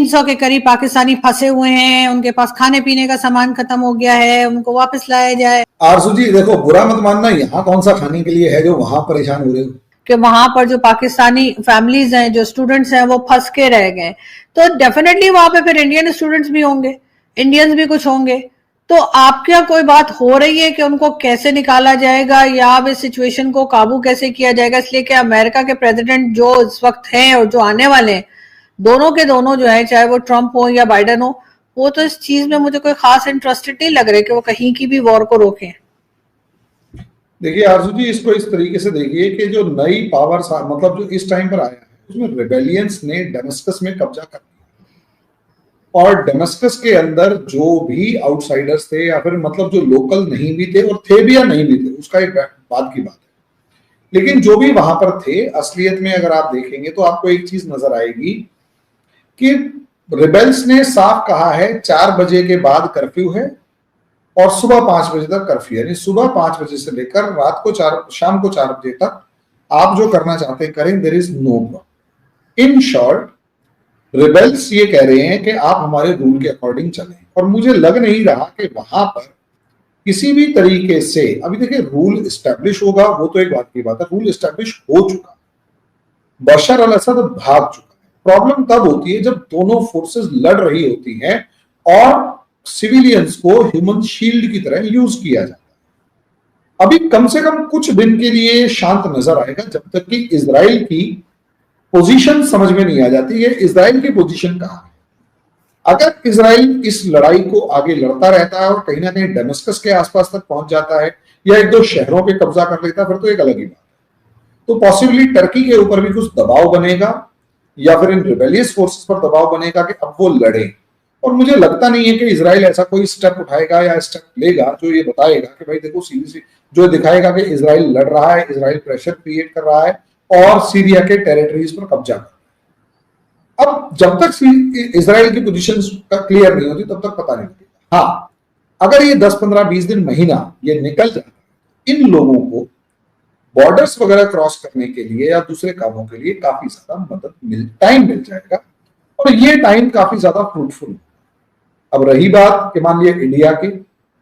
300 के करीब पाकिस्तानी फंसे हुए हैं, उनके पास खाने पीने का सामान खत्म हो गया है, उनको वापस लाया जाए। आरजू जी देखो, बुरा मत मानना, यहाँ कौन सा खाने के लिए है जो वहां परेशान हो रहे हो? कि वहां पर जो पाकिस्तानी फैमिलीज हैं, जो स्टूडेंट्स हैं, वो फंस के रह गए, तो डेफिनेटली वहां पे फिर इंडियन स्टूडेंट्स भी होंगे, इंडियंस भी कुछ होंगे। तो आपके कोई बात हो रही है कि उनको कैसे निकाला जाएगा या अब इस सिचुएशन को काबू कैसे किया जाएगा? इसलिए कि अमेरिका के प्रेसिडेंट जो इस वक्त हैं और जो आने वाले हैं, दोनों के दोनों जो है, चाहे वो ट्रंप हो या बाइडेन हो, वो तो इस चीज में मुझे कोई खास इंटरेस्टेड नहीं लग रहे कि वो कहीं की भी वॉर को रोकें। देखिए आरजू जी, इसको इस तरीके से देखिए कि जो नई पावर मतलब जो इस टाइम पर आया है, उसमें रेबेलियंस ने डेमस्कस में कब्जा कर लिया, और डेमस्कस के अंदर जो भी आउटसाइडर्स थे या फिर मतलब जो लोकल नहीं भी थे, और थे भी या नहीं भी थे उसका एक बात की बात है, लेकिन जो भी वहां पर थे, असलियत में अगर आप देखेंगे तो आपको एक चीज नजर आएगी कि रिबेल्स ने साफ कहा है 4 बजे के बाद कर्फ्यू है और सुबह 5 बजे तक कर्फ्यू, यानी सुबह 5 बजे से लेकर रात को शाम को 4 बजे तक आप जो करना चाहते हैं करें, there is no problem. In short, rebels ये कह रहे हैं कि आप हमारे रूल के अकॉर्डिंग चलें, और मुझे लग नहीं रहा कि वहां पर किसी भी तरीके से, अभी देखिए रूल इस्टेब्लिश होगा वो तो एक बात की बात है, रूल इस्टेब्लिश हो चुका, बशर अल असद भाग चुका है। प्रॉब्लम तब होती है जब दोनों फोर्सेस लड़ रही होती हैं और सिविलियंस को ह्यूमन शील्ड की तरह यूज किया जाता है। अभी कम से कम कुछ दिन के लिए शांत नजर आएगा, जब तक कि इजराइल की पोजीशन समझ में नहीं आ जाती है। इजराइल की पोजीशन कहां है? अगर इजराइल इस लड़ाई को आगे लड़ता रहता है और कहीं ना कहीं डेमस्कस के आसपास तक पहुंच जाता है या एक दो शहरों पे कब्जा कर लेता है, फिर तो एक अलग ही बात है। तो पॉसिबली टर्की के ऊपर भी कुछ दबाव बनेगा या फिर इन रिबेलियस फोर्सेस पर दबाव बनेगा कि अब वो लड़े, और मुझे लगता नहीं है कि इजराइल ऐसा कोई स्टेप उठाएगा या स्टेप लेगा जो ये बताएगा कि भाई देखो, सीधी जो दिखाएगा कि इजराइल लड़ रहा है, इजराइल प्रेशर क्रिएट कर रहा है और सीरिया के टेरिटरीज पर कब्जा कर रहा है। अब जब तक इजराइल की पोजीशन क्लियर नहीं होती तब तक पता नहीं लगेगा। हाँ, अगर ये 10-15-20 दिन, महीना ये निकल जाता है, इन लोगों को बॉर्डर्स वगैरह क्रॉस करने के लिए या दूसरे कामों के लिए काफी ज्यादा टाइम मिल जाएगा, और ये टाइम काफी ज्यादा फ्रूटफुल। अब रही बात कि मान लिया इंडिया की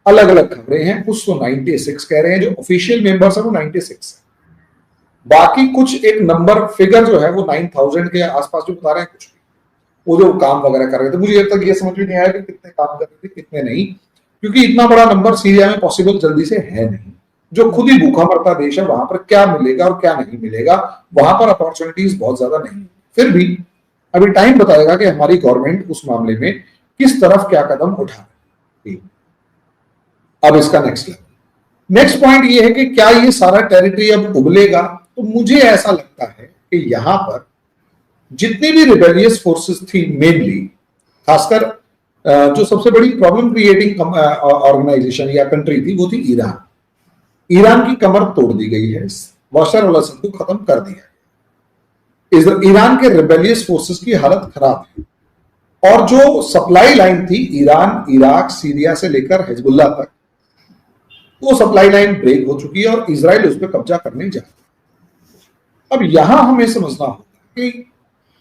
अलग अलग खबरें हैं, कुछ तो 96 कह रहे हैं, जो ऑफिशियल मेंबर्स है वो 96 है, बाकी कुछ एक नंबर फिगर जो है वो 9000 के आसपास जो बता रहे हैं, कुछ वो जो काम वगैरह कर रहे थे। मुझे अब तक ये समझ में नहीं आया कि कितने काम कर रहे थे कितने नहीं, क्योंकि इतना बड़ा नंबर सीरिया में पॉसिबल जल्दी से है नहीं। जो खुद ही भूखा मरता देश है, वहां पर क्या मिलेगा और क्या नहीं मिलेगा, वहां पर अपॉर्चुनिटीज बहुत ज्यादा नहीं। फिर भी अभी टाइम बताएगा कि हमारी गवर्नमेंट उस मामले में किस तरफ क्या कदम उठा रही है। अब इसका नेक्स्ट पॉइंट ये है कि क्या ये सारा टेरिटरी अब उबलेगा? तो मुझे ऐसा लगता है कि यहां पर जितनी भी रिबेलियस फोर्सेस थी, मेनली खासकर जो सबसे बड़ी प्रॉब्लम क्रिएटिंग ऑर्गेनाइजेशन या कंट्री थी वो थी ईरान। ईरान की कमर तोड़ दी गई है, बशर अल असद को खत्म कर दिया है। ईरान के रिबेलियस फोर्सेस की हालत खराब है, और जो सप्लाई लाइन थी ईरान, इराक, सीरिया से लेकर हिजबुल्ला तक, वो सप्लाई लाइन ब्रेक हो चुकी है और इजराइल उस पर कब्जा करने जा रहा है। अब यहां हमें समझना होगा कि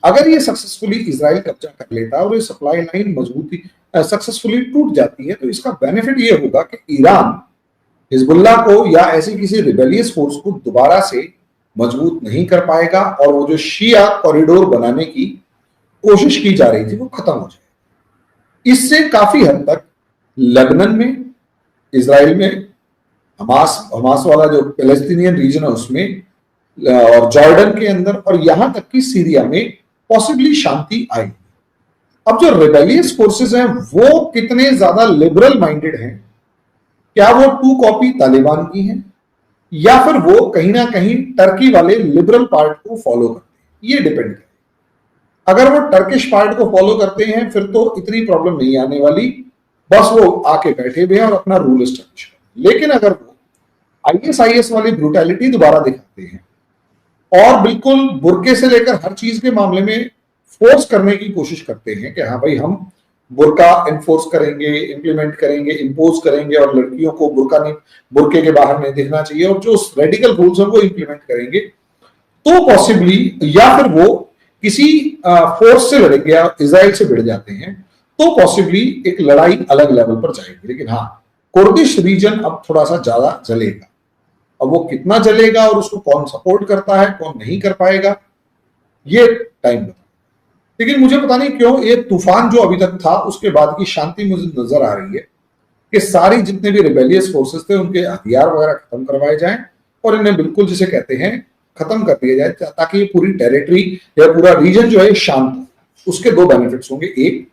अगर ये सक्सेसफुली इजराइल कब्जा कर लेता है और ये सप्लाई लाइन मजबूती सक्सेसफुली टूट जाती है, तो इसका बेनिफिट ये होगा कि ईरान हिजबुल्ला को या ऐसी किसी रिबेलियस फोर्स को दोबारा से मजबूत नहीं कर पाएगा, और वो जो शिया कॉरिडोर बनाने की कोशिश की जा रही थी वो खत्म हो जाएगी। इससे काफी हद तक लेबनान में, इजराइल में, हमास वाला जो पैलेस्टीनियन रीजन है उसमें, और जॉर्डन के अंदर, और यहां तक कि सीरिया में पॉसिबली शांति आएगी। अब जो रिबेलियस फोर्सेस हैं वो कितने ज्यादा लिबरल माइंडेड हैं, क्या वो 2 कॉपी तालिबान की हैं या फिर वो कहीं ना कहीं टर्की वाले लिबरल पार्ट को फॉलो करते हैं, ये डिपेंड करता है। अगर वो टर्किश पार्ट को फॉलो करते हैं फिर तो इतनी प्रॉब्लम नहीं आने वाली, बस वो आके बैठे हुए हैं और अपना रूल एस्टेब्लिश करें। लेकिन अगर वो ISIS वाली ब्रूटैलिटी दोबारा दिखाते हैं और बिल्कुल बुर्के से लेकर हर चीज के मामले में फोर्स करने की कोशिश करते हैं कि हाँ भाई हम बुर्का इन्फोर्स करेंगे, इंप्लीमेंट करेंगे, इंपोज करेंगे, और लड़कियों को बुर्के के बाहर नहीं दिखना चाहिए, और जो रेडिकल रूल्स हैं वो इंप्लीमेंट करेंगे, तो पॉसिबली, या फिर वो किसी फोर्स से लड़ेंगे या इजराइल से भिड़ जाते हैं तो पॉसिबली एक लड़ाई अलग लेवल पर जाएगी। लेकिन हाँ, कुर्दिश रीजन अब थोड़ा सा ज्यादा जलेगा। अब वो कितना जलेगा और उसको कौन सपोर्ट करता है, कौन नहीं कर पाएगा, ये टाइम बताएगा। लेकिन मुझे पता नहीं क्यों ये तूफान जो अभी तक था उसके बाद की शांति मुझे नजर आ रही है कि सारी जितने भी रिबेलियस फोर्सेस थे उनके हथियार वगैरह खत्म करवाए जाएं और इन्हें बिल्कुल जिसे कहते हैं खत्म कर दिया जाए, ताकि ये पूरी टेरिटरी या पूरा रीजन जो है शांत हो। उसके दो बेनिफिट्स होंगे, एक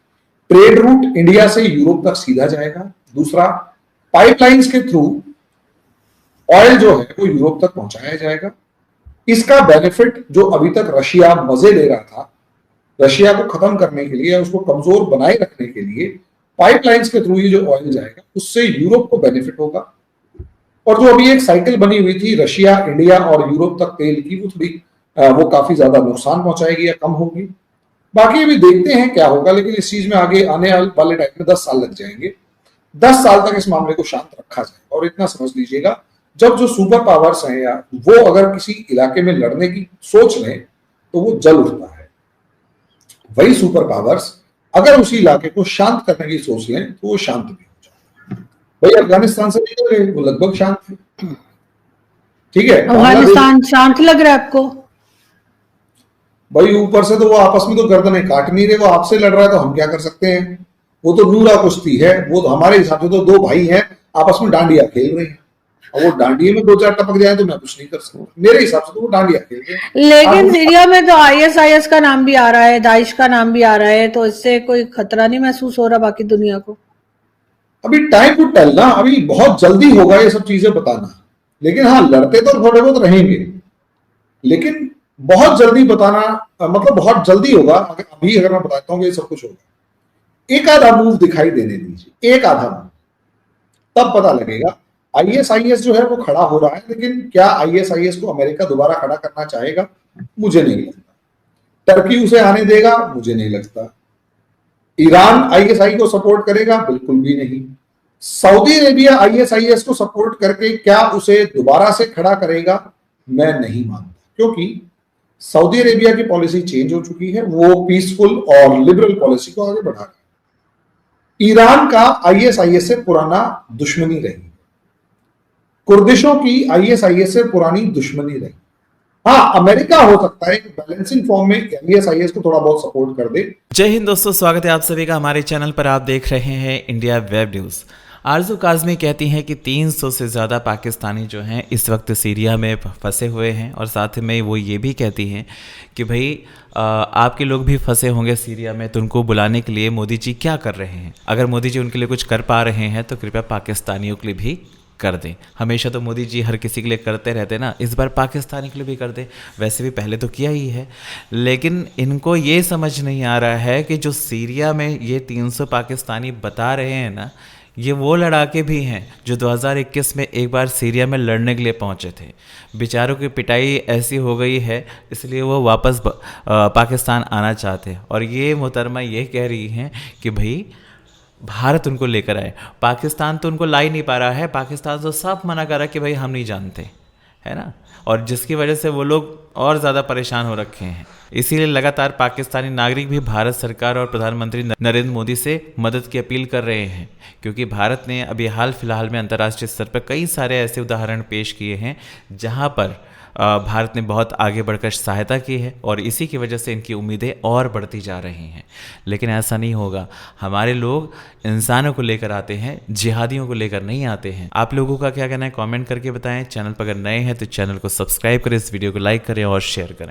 ट्रेड रूट इंडिया से यूरोप तक सीधा जाएगा, दूसरा पाइपलाइंस के थ्रू ऑयल जो है वो यूरोप तक पहुंचाया जाएगा। इसका बेनिफिट जो अभी तक रशिया मजे ले रहा था, रशिया को खत्म करने के लिए, उसको कमजोर बनाए रखने के लिए पाइपलाइंस के थ्रू ये जो ऑयल जाएगा उससे यूरोप को बेनिफिट होगा। और जो अभी एक साइकिल बनी हुई थी रशिया इंडिया और यूरोप तक तेल की, वो थोड़ी वो काफी ज्यादा नुकसान पहुंचाएगी या कम होगी। बाकी अभी देखते हैं क्या होगा, लेकिन इस चीज में आगे आने वाले टाइम में 10 साल लग जाएंगे। 10 साल तक इस मामले को शांत रखा जाएगा। और इतना समझ लीजिएगा, जब जो सुपर पावर्स हैं या वो अगर किसी इलाके में लड़ने की सोच लें तो वो जल उठता है। वही सुपर पावर्स अगर उसी इलाके को शांत करने की सोच लें तो वो शांत भी हो जाए। भाई अफगानिस्तान से निकल गए, वो लगभग शांत थे, ठीक है। अफगानिस्तान शांत लग रहा है आपको? भाई ऊपर से तो वो आपस में तो गर्दनें काट नहीं रहे, वो आपसे लड़ रहा है तो हम क्या कर सकते हैं। वो तो नूरा कुश्ती है, वो तो हमारे हिसाब से तो दो भाई हैं आपस में डांडिया खेल रहे हैं। और वो डांडिया में 2-4 टपक जाए तो मैं कुछ नहीं कर सकता। मेरे हिसाब से तो वो डांडिया खेल रहे हैं। लेकिन सीरिया में तो ISIS का नाम भी आ रहा है, दाइश का नाम भी आ रहा है, तो इससे कोई खतरा नहीं महसूस हो रहा बाकी दुनिया को? अभी टाइम टू टेल ना, अभी बहुत जल्दी होगा ये सब चीजें बताना। लेकिन हाँ, लड़ते तो थोड़े बहुत रहेंगे, लेकिन बहुत जल्दी बताना मतलब बहुत जल्दी होगा। अभी अगर मैं बताता हूँ कि ये सब कुछ होगा, एक आधा मूव दिखाई देने दीजिए, एक आधा मूव, तब पता लगेगा। ISIS जो है वो खड़ा हो रहा है, लेकिन क्या ISIS को अमेरिका दोबारा खड़ा करना चाहेगा? मुझे नहीं लगता। टर्की उसे आने देगा? मुझे नहीं लगता। ईरान ISI को सपोर्ट करेगा? बिल्कुल भी नहीं। सऊदी अरेबिया ISIS को सपोर्ट करके क्या उसे दोबारा से खड़ा करेगा? मैं नहीं मानता, क्योंकि सऊदी अरेबिया की पॉलिसी चेंज हो चुकी है, वो पीसफुल और लिबरल पॉलिसी को आगे बढ़ा रहा है। ईरान का ISIS से पुराना दुश्मनी रही, कुर्दिशों की ISIS से पुरानी दुश्मनी रही। हाँ, अमेरिका हो सकता है बैलेंसिंग फॉर्म में ISIS को थोड़ा बहुत सपोर्ट कर दे। जय हिंद दोस्तों, स्वागत है आप सभी का हमारे चैनल पर। आप देख रहे हैं इंडिया वेब न्यूज़। आरजू काज़मी कहती हैं कि 300 से ज़्यादा पाकिस्तानी जो हैं इस वक्त सीरिया में फंसे हुए हैं, और साथ में वो ये भी कहती हैं कि भाई आपके लोग भी फंसे होंगे सीरिया में, तो उनको बुलाने के लिए मोदी जी क्या कर रहे हैं। अगर मोदी जी उनके लिए कुछ कर पा रहे हैं तो कृपया पाकिस्तानियों के लिए भी कर दें। हमेशा तो मोदी जी हर किसी के लिए करते रहते ना, इस बार पाकिस्तानी के लिए भी कर दें। वैसे भी पहले तो किया ही है, लेकिन इनको ये समझ नहीं आ रहा है कि जो सीरिया में ये 300 पाकिस्तानी बता रहे हैं ना, ये वो लड़ाके भी हैं जो 2021 में एक बार सीरिया में लड़ने के लिए पहुंचे थे। बेचारों की पिटाई ऐसी हो गई है, इसलिए वो वापस पाकिस्तान आना चाहते हैं। और ये मोहतरमा ये कह रही हैं कि भाई भारत उनको लेकर आए। पाकिस्तान तो उनको ला ही नहीं पा रहा है, पाकिस्तान तो साफ मना कर रहा है कि भाई हम नहीं जानते, है ना। और जिसकी वजह से वो लोग और ज़्यादा परेशान हो रखे हैं। इसीलिए लगातार पाकिस्तानी नागरिक भी भारत सरकार और प्रधानमंत्री नरेंद्र मोदी से मदद की अपील कर रहे हैं, क्योंकि भारत ने अभी हाल फिलहाल में अंतर्राष्ट्रीय स्तर पर कई सारे ऐसे उदाहरण पेश किए हैं जहां पर भारत ने बहुत आगे बढ़कर सहायता की है, और इसी की वजह से इनकी उम्मीदें और बढ़ती जा रही हैं। लेकिन ऐसा नहीं होगा। हमारे लोग इंसानों को लेकर आते हैं, जिहादियों को लेकर नहीं आते हैं। आप लोगों का क्या कहना है कमेंट करके बताएं। चैनल पर अगर नए हैं तो चैनल को सब्सक्राइब करें, इस वीडियो को लाइक करें और शेयर करें।